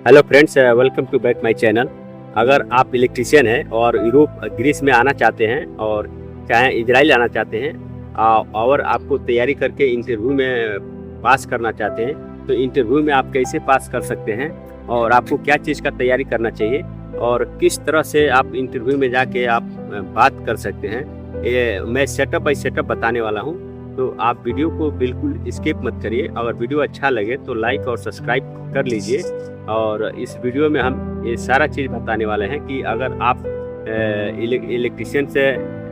Hello friends, welcome to back my channel. अगर आप electrician हैं और यूरोप ग्रीस में आना चाहते हैं और चाहे इजराइल आना चाहते हैं और आपको तैयारी करके इंटरव्यू में पास करना चाहते हैं, तो इंटरव्यू में आप कैसे पास कर सकते हैं और आपको क्या चीज़ का तैयारी करना चाहिए और किस तरह से आप इंटरव्यू में जाके आप बात कर सकते हैं, ये मैं सेटअप बाय सेटअप बताने वाला हूँ। तो आप वीडियो को बिल्कुल स्किप मत करिए। अगर वीडियो अच्छा लगे तो लाइक और सब्सक्राइब कर लीजिए। और इस वीडियो में हम ये सारा चीज़ बताने वाले हैं कि अगर आप इलेक्ट्रिशियन से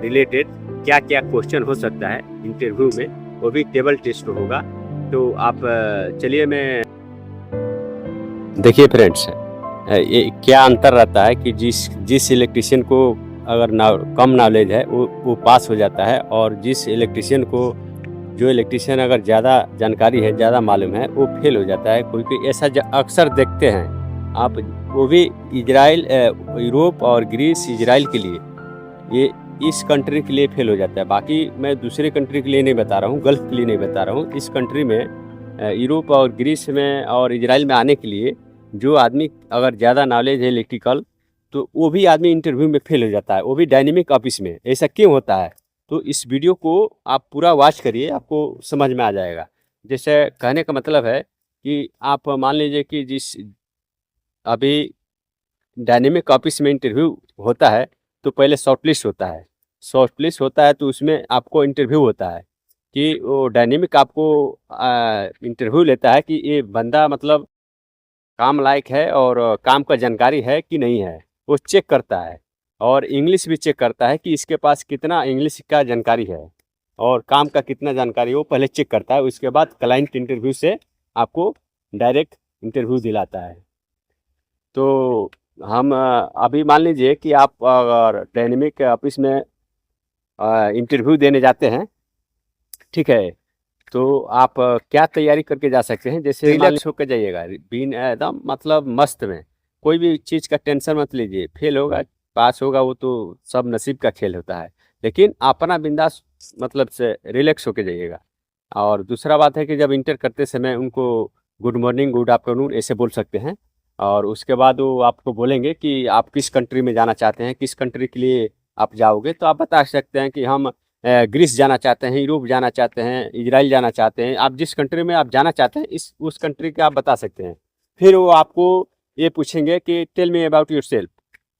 रिलेटेड क्या क्या क्वेश्चन हो सकता है इंटरव्यू में, वो भी टेबल टेस्ट होगा। तो आप चलिए, मैं देखिए फ्रेंड्स, ये क्या अंतर रहता है कि जिस इलेक्ट्रिशियन को अगर कम नॉलेज है वो पास हो जाता है, और जिस इलेक्ट्रिशियन को जो इलेक्ट्रिशियन अगर ज़्यादा जानकारी है, ज़्यादा मालूम है, वो फेल हो जाता है। क्योंकि ऐसा अक्सर देखते हैं आप, वो भी इजराइल, यूरोप और ग्रीस, इजराइल के लिए, ये इस कंट्री के लिए फेल हो जाता है। बाकी मैं दूसरे कंट्री के लिए नहीं बता रहा हूँ, गल्फ के लिए नहीं बता रहा हूँ। इस कंट्री में, यूरोप और ग्रीस में और इजराइल में आने के लिए जो आदमी अगर ज़्यादा नॉलेज है इलेक्ट्रिकल, तो वो भी आदमी इंटरव्यू में फेल हो जाता है, वो भी डायनेमिक ऑफिस में। ऐसा क्यों होता है? तो इस वीडियो को आप पूरा वॉच करिए, आपको समझ में आ जाएगा। जैसे कहने का मतलब है कि आप मान लीजिए कि जिस अभी डायनेमिक ऑफिस में इंटरव्यू होता है, तो पहले शॉर्टलिस्ट होता है। शॉर्टलिस्ट होता है तो उसमें आपको इंटरव्यू होता है कि वो डायनेमिक आपको इंटरव्यू लेता है कि ये बंदा मतलब काम लायक है और काम का जानकारी है कि नहीं है, वो चेक करता है। और इंग्लिश भी चेक करता है कि इसके पास कितना इंग्लिश का जानकारी है और काम का कितना जानकारी है, वो पहले चेक करता है। उसके बाद क्लाइंट इंटरव्यू से आपको डायरेक्ट इंटरव्यू दिलाता है। तो हम अभी मान लीजिए कि आप अगर डायनेमिक ऑफिस में इंटरव्यू देने जाते हैं, ठीक है, तो आप क्या तैयारी करके जा सकते हैं। जैसे रिलैक्स होकर जाइएगा, बीन एकदम मतलब मस्त में, कोई भी चीज़ का टेंशन मत लीजिए। फेल होगा पास होगा वो तो सब नसीब का खेल होता है, लेकिन अपना बिंदास मतलब से रिलैक्स होकर जाइएगा। और दूसरा बात है कि जब इंटर करते समय उनको गुड मॉर्निंग, गुड आफ्टरनून ऐसे बोल सकते हैं। और उसके बाद वो आपको बोलेंगे कि आप किस कंट्री में जाना चाहते हैं, किस कंट्री के लिए आप जाओगे, तो आप बता सकते हैं कि हम ग्रीस जाना चाहते हैं, यूरोप जाना चाहते हैं, इजराइल जाना चाहते हैं। आप जिस कंट्री में आप जाना चाहते हैं उस कंट्री के आप बता सकते हैं। फिर वो आपको ये पूछेंगे कि टेल मी अबाउट योरसेल्फ,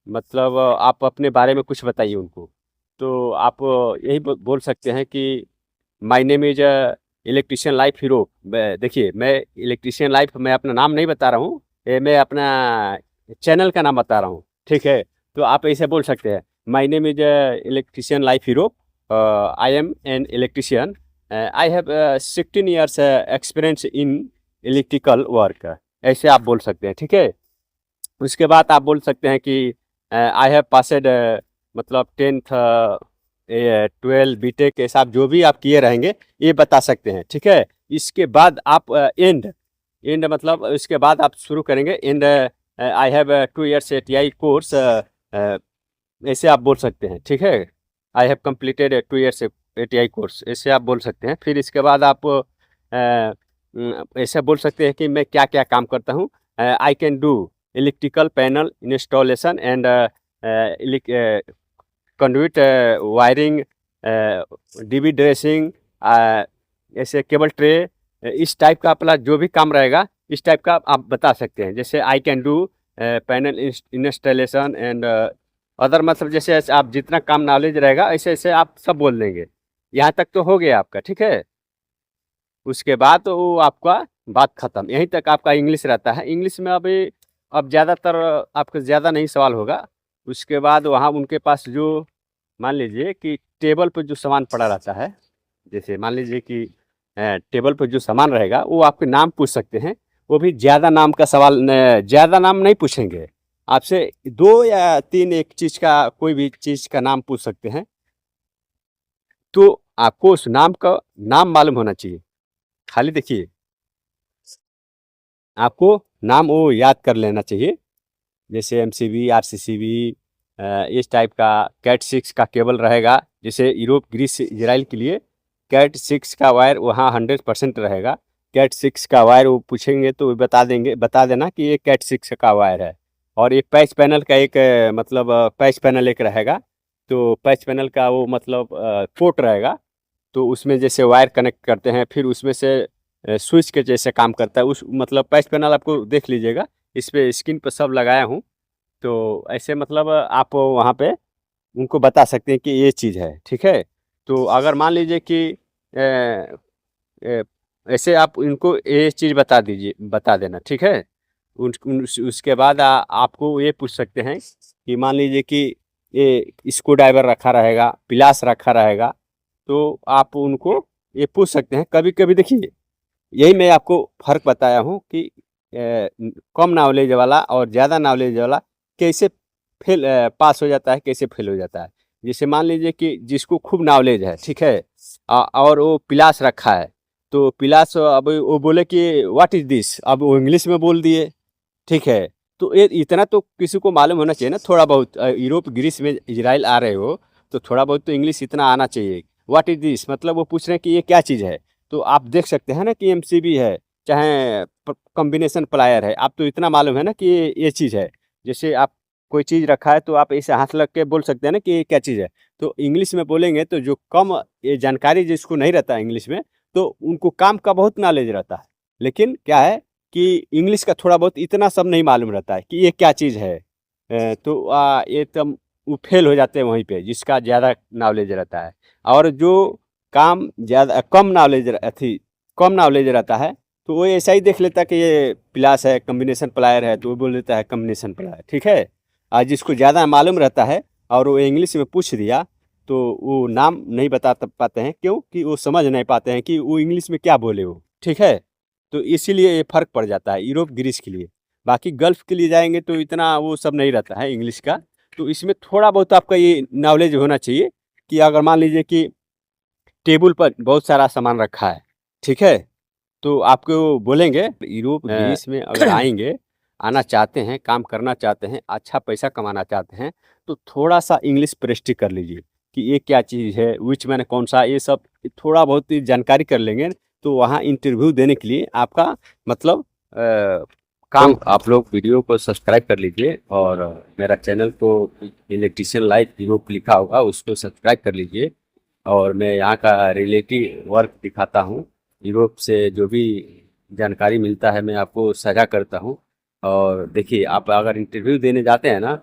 मतलब आप अपने बारे में कुछ बताइए उनको। तो आप यही बोल सकते हैं कि my name is electrician life hero. देखिए, मैं इलेक्ट्रिशियन लाइफ, मैं अपना नाम नहीं बता रहा हूँ, मैं अपना चैनल का नाम बता रहा हूँ, ठीक है। तो आप ऐसे बोल सकते हैं, my name is electrician life hero, I am an electrician, I have 16 years experience in electrical work. ऐसे आप बोल सकते हैं, ठीक है। उसके बाद आप बोल सकते हैं कि आई हैव पासेड, मतलब 10th 12 बीटेक, ऐसा आप जो भी आप किए रहेंगे ये बता सकते हैं, ठीक है। इसके बाद आप एंड मतलब इसके बाद आप शुरू करेंगे, and I have 2 years ATI course, ऐसे आप बोल सकते हैं, ठीक है। I have completed 2 years ATI course, ऐसे आप बोल सकते हैं। फिर इसके बाद आप ऐसे बोल सकते हैं कि मैं क्या क्या काम करता हूँ। I can do electrical panel installation and conduit wiring, dB dressing, ऐसे केबल ट्रे, इस टाइप का अपना जो भी काम रहेगा इस टाइप का आप बता सकते हैं। जैसे I can do panel installation and other, मतलब जैसे ऐसे आप जितना काम नॉलेज रहेगा ऐसे ऐसे आप सब बोल देंगे। यहाँ तक तो हो गया आपका, ठीक है। उसके बाद तो वो आपका बात ख़त्म, यहीं तक आपका इंग्लिश रहता है। इंग्लिश में अभी अब ज़्यादातर आपको ज़्यादा नहीं सवाल होगा। उसके बाद वहाँ उनके पास जो, मान लीजिए कि टेबल पर जो सामान पड़ा रहता है, जैसे मान लीजिए कि टेबल पर जो सामान रहेगा वो आपके नाम पूछ सकते हैं। वो भी ज़्यादा नाम का सवाल, ज़्यादा नाम नहीं पूछेंगे आपसे, 2 या 3 एक चीज़ का, कोई भी चीज़ का नाम पूछ सकते हैं। तो आपको उस नाम का नाम मालूम होना चाहिए। खाली देखिए, आपको नाम वो याद कर लेना चाहिए। जैसे एमसीबी, आरसीसीबी, इस टाइप का कैट 6 का केबल रहेगा। जैसे यूरोप, ग्रीस, इजराइल के लिए कैट 6 का वायर वहाँ 100% रहेगा। कैट 6 का वायर वो पूछेंगे तो बता देंगे, बता देना कि ये कैट 6 का वायर है। और ये पैच पैनल का एक मतलब पैच पैनल एक रहेगा, तो पैच पैनल का वो मतलब पोर्ट रहेगा, तो उसमें जैसे वायर कनेक्ट करते हैं, फिर उसमें से स्विच के जैसे काम करता है। उस मतलब पैच पैनल आपको देख लीजिएगा, इस पे स्क्रीन पर सब लगाया हूँ। तो ऐसे मतलब आप वहाँ पे उनको बता सकते हैं कि ये चीज़ है, ठीक है। तो अगर मान लीजिए कि ऐसे आप इनको ये चीज़ बता दीजिए, बता देना, ठीक है। उसके बाद आपको ये पूछ सकते हैं कि मान लीजिए कि ये स्क्रू ड्राइवर रखा रहेगा, पिलास रखा रहेगा, तो आप उनको ये पूछ सकते हैं। कभी कभी देखिए, यही मैं आपको फ़र्क बताया हूँ कि कम नॉलेज वाला और ज़्यादा नॉलेज वाला कैसे पास हो जाता है, कैसे फेल हो जाता है। जैसे मान लीजिए कि जिसको खूब नॉलेज है, ठीक है, और वो पिलास रखा है, तो पिलास अब वो बोले कि व्हाट इज़ दिस, अब वो इंग्लिश में बोल दिए, ठीक है। तो ये इतना तो किसी को मालूम होना चाहिए ना, थोड़ा बहुत। यूरोप, ग्रीस में इज़राइल आ रहे हो, तो थोड़ा बहुत तो इंग्लिश इतना आना चाहिए। व्हाट इज़ दिस मतलब वो पूछ रहे हैं कि ये क्या चीज़ है। तो आप देख सकते हैं ना कि एमसीबी है, चाहे कॉम्बिनेशन प्लायर है, आप तो इतना मालूम है ना कि ये चीज़ है। जैसे आप कोई चीज़ रखा है तो आप ऐसे हाथ लग के बोल सकते हैं ना कि ये क्या चीज़ है। तो इंग्लिश में बोलेंगे तो जो कम ये जानकारी जिसको नहीं रहता है इंग्लिश में, तो उनको काम का बहुत नॉलेज रहता है, लेकिन क्या है कि इंग्लिश का थोड़ा बहुत इतना सब नहीं मालूम रहता है कि ये क्या चीज़ है। तो ये तब वो फेल हो जाते हैं वहीं पे, जिसका ज़्यादा नॉलेज रहता है। और जो काम ज़्यादा कम नॉलेज अथी कम नॉलेज रहता है, तो वो ऐसा ही देख लेता है कि ये प्लास है, कॉम्बिनेशन प्लायर है, तो वो बोल देता है कॉम्बिनेशन प्लायर, ठीक है। और जिसको ज़्यादा मालूम रहता है और वो इंग्लिश में पूछ दिया, तो वो नाम नहीं बता पाते हैं, क्यों कि वो समझ नहीं पाते हैं कि वो इंग्लिश में क्या बोले वो, ठीक है। तो इसीलिए ये फ़र्क पड़ जाता है यूरोप, ग्रीस के लिए। बाकी गल्फ़ के लिए जाएँगे तो इतना वो सब नहीं रहता है इंग्लिश का। तो इसमें थोड़ा बहुत आपका ये नॉलेज होना चाहिए कि अगर मान लीजिए कि टेबल पर बहुत सारा सामान रखा है, ठीक है? तो आपको बोलेंगे यूरोप, ग्रीस में अगर आएँगे, आना चाहते हैं, काम करना चाहते हैं, अच्छा पैसा कमाना चाहते हैं, तो थोड़ा-सा इंग्लिश प्रैक्टिस कर लीजिए कि ये क्या चीज़ है, व्हिच माने कौन-सा, ये सब थोड़ा बहुत ही जानकारी कर लेंगे, तो वहाँ इंटरव्यू देने के लिए आपका मतलब काम। तो आप लोग वीडियो को सब्सक्राइब कर लीजिए, और मेरा चैनल को इलेक्ट्रीशियन लाइफ यूरोप लिखा होगा, उसको सब्सक्राइब कर लीजिए। और मैं यहाँ का रिलेटिव वर्क दिखाता हूँ, यूरोप से जो भी जानकारी मिलता है मैं आपको साझा करता हूँ। और देखिए, आप अगर इंटरव्यू देने जाते हैं ना,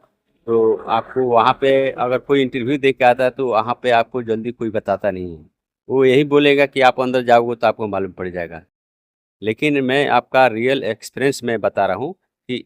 तो आपको वहाँ पे अगर कोई इंटरव्यू दे के आता है, तो वहाँ पे आपको जल्दी कोई बताता नहीं है। वो यही बोलेगा कि आप अंदर जाओगे तो आपको मालूम पड़ जाएगा। लेकिन मैं आपका रियल एक्सपीरियंस मैं बता रहा हूँ कि